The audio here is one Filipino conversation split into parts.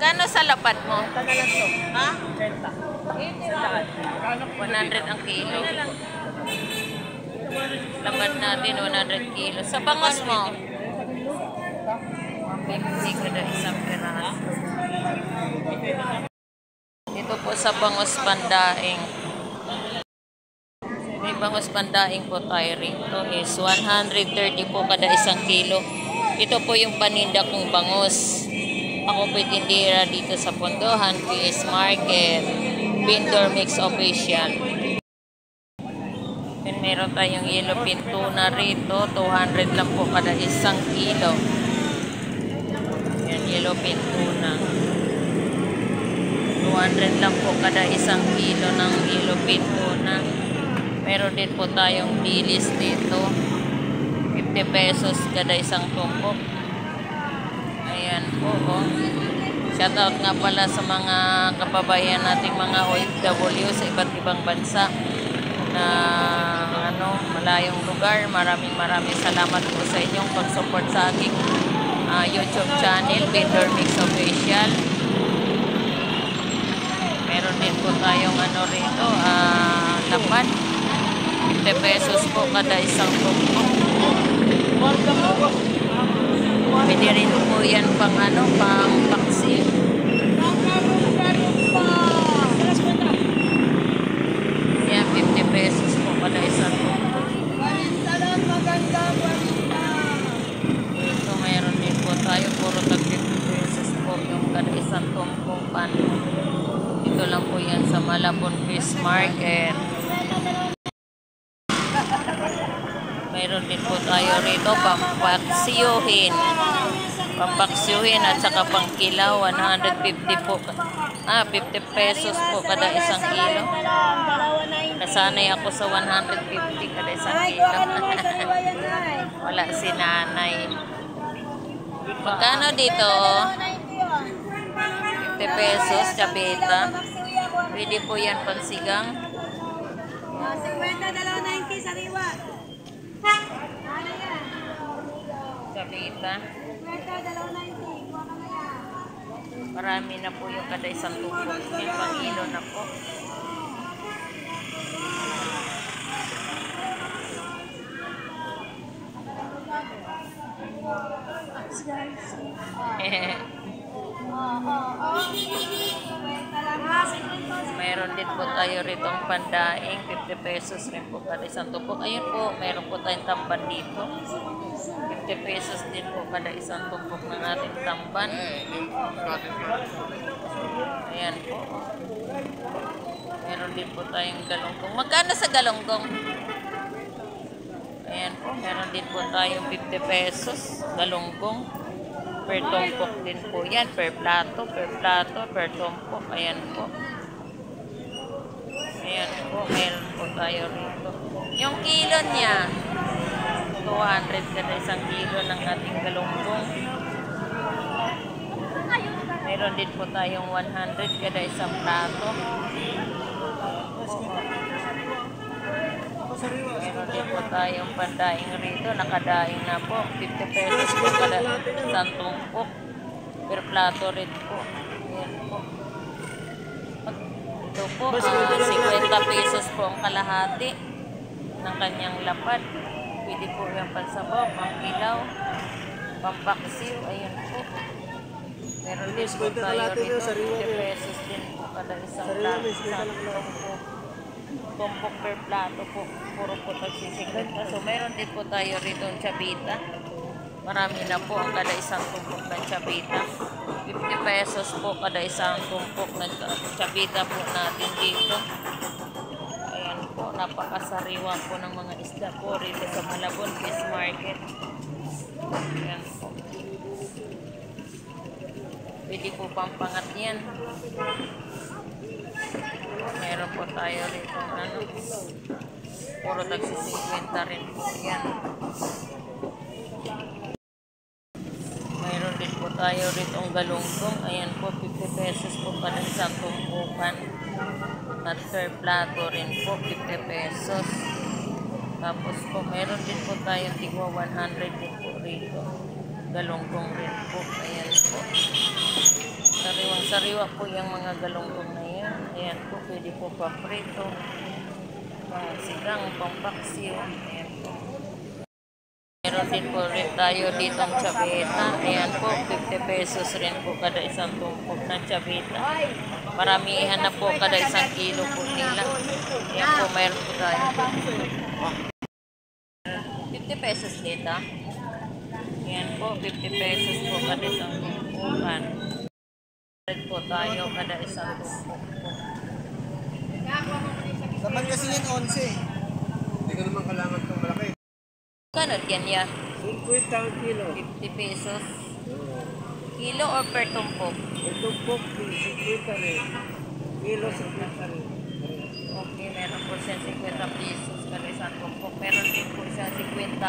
Magkano sa lapad mo? Taga lang to. Ha? 80. 100 ang kilo. Lapad natin, 100 kilo. Sa bangos mo? 150 kada isang piraso. Dito po sa bangos pandaing. May bangos pandaing po tayo rito is 130 po kada isang kilo. Ito po yung paninda kong bangos. Ako po tindira dito sa Pondohan, Fish Market, Vendor Mix Official. And meron tayong yellowfin tuna rito, 200 lang po kada isang kilo. Yan, yellowfin tuna. 200 lang po kada isang kilo ng yellowfin tuna. Meron din po tayong dilis dito. 50 pesos kada isang tumpok. Ayan po. Oh. Shoutout nga pala sa mga kababayan nating mga OFW sa iba't ibang bansa na malayong lugar. Maraming salamat po sa inyong pag-support sa aking YouTube channel, Vendor Mix Official. Meron din po tayong rito, lapad. 50 pesos po kada isang tumpok. Pwede rin po yan pang pang vaccine. Yan, 50 pesos po kada isang tumpok. Ito mayroon din po tayo, puro tag 50 pesos po yung kada isang tumpokan. Ito lang po yan sa Malabon Fish Market. Mayroon din po tayo rito pampaksiyuhin. Pampaksiyuhin at saka pangkilaw, 150 po. 50 pesos po kada isang kilo. Nasanay ako sa 150 kada isang kilo. Wala si nanay. Magkano dito? 50 pesos, chabeta. Pwede po yan pansigang. 50, dalawa 90 sa riwa. Chabeta. Marami na po yung kada isang tumpok. May pangilo na po. Mayroon din po tayo ritong pandaing, 50 pesos rin po kada isang tumpok. Ayun po, mayroon po tayong tamban dito. 50 pesos din po kada isang tumpok ng ating tamban. Ayan po. Meron din po tayong galunggong. Magkano sa galunggong? Ayan po, meron din po tayong 50 pesos galunggong. Per tumpok din po yan. Per plato, per tumpok. Ayan po. Ayan po, meron po tayo rito. Yung kilo niya, 200 kada isang kilo ng ating galunggong. Meron din po tayong 100 kada isang plato. Meron din po tayong pandaing rito. Nakadaing na po. 50 pesos po kada isang tumpok. Per plato rin po. Ayan po. Ito po, 50 pesos po ang kalahati ng kanyang lapad. Pwede po yung pansabaw, pangkilaw, pampaksiw. Ayan po. Meron din po tayo rito. 50 pesos din po kada isang plato. Isang tumpok. Tumpok per plato po. Puro po tagsisikot. So, meron din po tayo rito ang chabita. Marami na po ang kada isang tumpok ng chabita. 50 pesos po kada isang tumpok ng chabita po natin dito. Ayan po, napakasariwa po ng mga isda po rito sa Malabon Fish Market. Ayan po. Pwede po pampangat yan. Meron po tayo rito puro tagsi-50 rin po yan. Mayroon din po tayo rito ang galunggong. Ayan po, 50 pesos po pa rin sa tumpukan. At per plato rin po, 50 pesos. Tapos po, mayroon din po tayong tigwa 100 din po rito. Galunggong rin po. Ayan po. Sariwang Sariwa po yung mga galunggong na yan. Ayan po, pwede po paprito. Sigang, pampaksiw. Ayan po. Meron din po rin tayo ditong chabeta. Ayan po, 50 pesos rin po kada isang tumpok ng chabeta. Maramihan na po kada isang kilo po nila. Ayan po, meron po tayo. 50 pesos dito. Ayan po, 50 pesos po kada isang tumpukan. Meron po tayo kada isang tumpok po. Dapat kasi yan 11. Hindi ka naman kailangan itong malaki. Kano yan ya? 50 ang kilo. 50 pesos. Kilo or per tumpok? Ito po, 50 rin. Kilo, 50 rin. Okay, meron po siya 50 pesos kada isang tumpok. Meron din po siya 50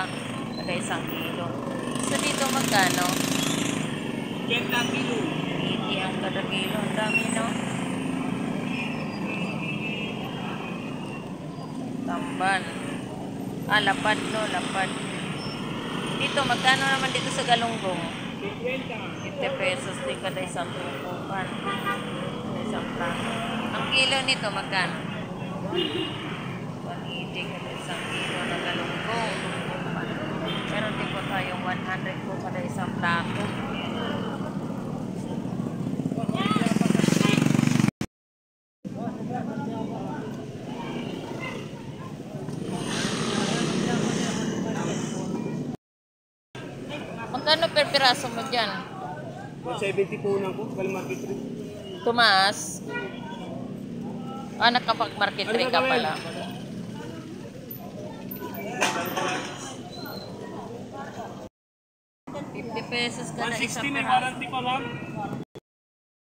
kada isang kilo. So dito magkano? 10 kilo. 80 ang kada kilo. Ang dami, no? Tamban. Lapad, no? Lapad. Dito, magkano naman dito sa galunggong? 50 pesos din kada isang tumpukan. Kada isang plato. Ang kilo nito, magkano? 180 kada isang kilo na galunggong. Meron din po tayong 100 po kada isang plato. Magkano per piraso mo dyan? 70 po na po, Kalmarket rin. Tumaas? Nakapag-market rate ka pala. ₱50 ka na isang piraso.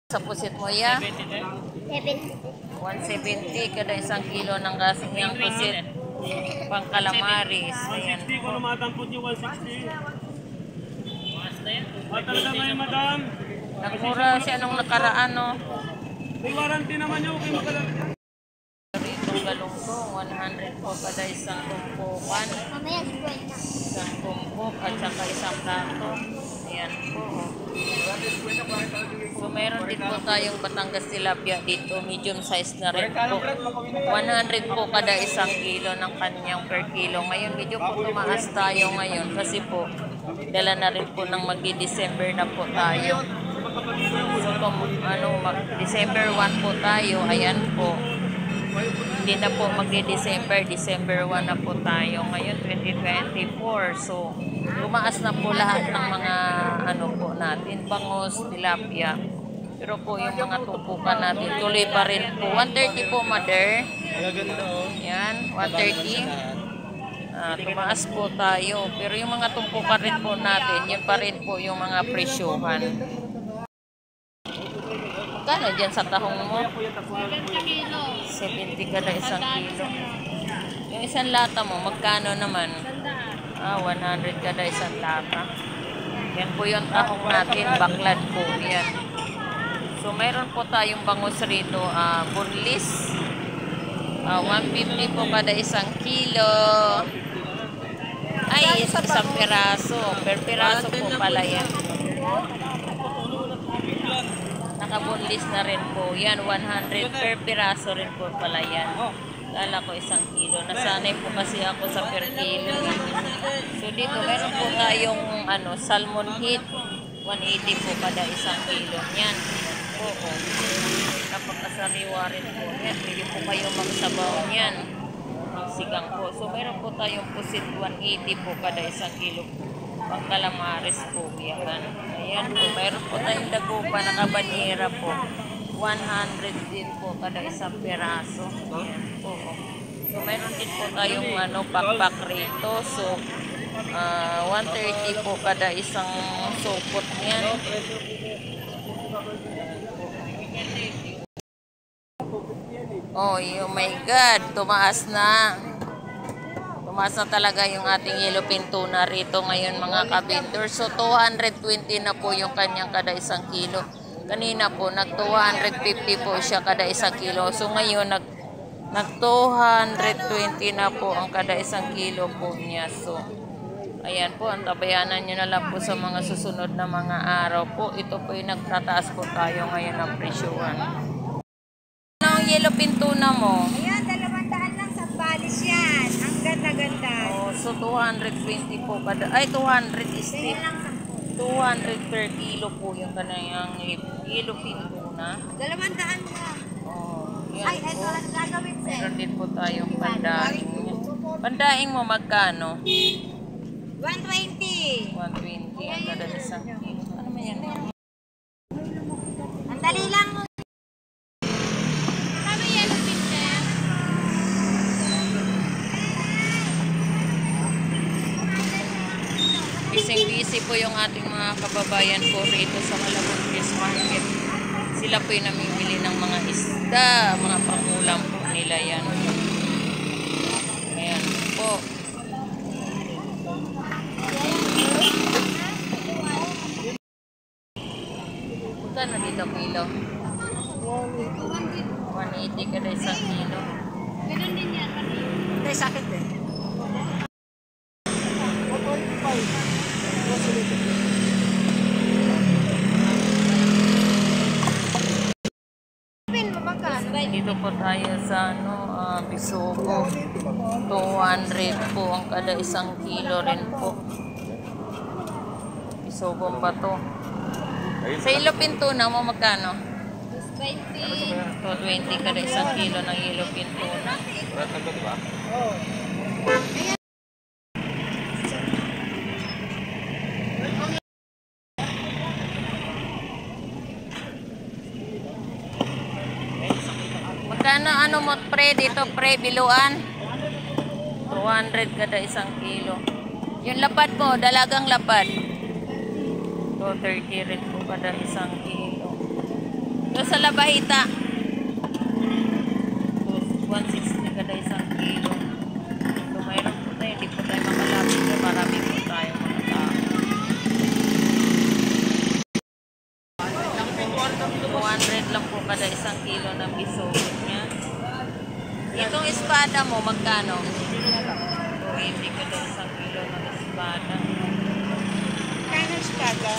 Sa pusit mo ya? 170 kada isang kilo ng gasing yung pusit. Pang calamaris. Ayan. 160 ko lumatampot niyo, 160. Talaga ngayon, madam. Nagmura siya nung nakaraan, no? May warranty naman niyo, okay magalang. Itong galunggong, 100 po kada isang tumpukan. Isang tumpok at saka isang plato. Ayan po. So, meron din po tayong Batangas tilapia dito. Medium size na rin po. 100 po kada isang kilo ng kanyang per kilo. Ngayon, medyo po tumaas tayo ngayon kasi po, dala na rin po ng magdi-December na po tayo. So, December 1 po tayo. Ayan po. Hindi na po magdi-December. December 1 na po tayo. Ngayon, 2024. So, tumaas na po lahat ng mga po natin. Bangus, tilapia. Pero po yung mga tumpukan natin, tuloy pa rin po. 130 po, mother. Yan, 130. Tumaas po tayo. Pero yung mga tumpukan rin po natin, yun pa rin po yung mga presyohan. Magkano dyan sa tahong mo? 70 kada isang kilo. Yung isang lata mo, magkano naman? 100 kada isang lata. Yan po yung tahong natin, baklad po yan. So, mayroon po tayong bangus rito, bunlis. 150 po kada isang kilo. Ay, isang piraso. Per piraso po pala yan. Nakabunlis na rin po. Yan, 100 per piraso rin po pala yan. Kala ko isang kilo. Nasanay po kasi ako sa per kilo. So dito, meron po tayong salmon heat. 180 po kada isang kilo. Yan. Oo. Napakasariwa rin po. Yan. Pwede po kayo magsabaw yan. Sigang po. So meron po tayong pusit 180 po kada isang kilo. Pang calamares po. Yan. Ayan po. Meron po tayong dagupa na kabanyera po. 100 din po kada isang peraso. Ayan po. So meron din po tayong pakpak rito. So 130 po kada isang supot niyan. Oh my God. Tumaas na. Tumaas na talaga yung ating yellowfin tuna rito ngayon mga kabindor. So 220 na po yung kanyang kada isang kilo. Kanina po nag 250 po siya kada isang kilo. So ngayon nag 220 na po ang kada isang kilo po niya. So Ayan po, antabayanan nyo na lang po sa mga susunod na mga araw po. Ito po yung nagtataas po tayo ngayon ng presyuhan. Ano ang yellow pin tuna mo? Ayan, 200 lang sa balis yan. Ang ganda-ganda. Oh, so 220 po kada. Ay, 200 is Kaya lang 200 per kilo po yung kanayang yellow pin tuna. 10. 200 lang. Oh, yan Ay, ito po. lang gagawin sir. Meron din po tayong pandaing. Pandaing mo magkano? 120. 120 ang kada isang kilo. Ano man yan? Ang dali lang. Kami yellow pin sir. Busy po yung ating mga kababayan po rito sa Malabon Fish Market. Sila po yung namimili ng mga isda, mga pangulam po nila yan. Ayan po. Magkano dito kilo? 180 kada isang kilo. Ganun din yan. Hindi, sakit din. Pin mo magkano? Dito po tayo sa Bisogo. 200 po ang kada isang kilo rin po. Bisogo pa to. Sa Ilopin tuna mo magkano? 20. 220 kada isang kilo ng Ilopin tuna. Magkano ano mo pre dito pre biluan? 200 kada isang kilo. Yung lapad mo, dalagang lapad. 230 rin po kada isang kilo. Yung sa labahita, 160 kada isang kilo. So mayroon po tayo, hindi po tayo makalapit na marami po tayo mga tao. 200 lang po kada isang kilo ng bisogo niya. Itong espada mo, magkano? 280 kada isang kilo ng espada. Kano espada?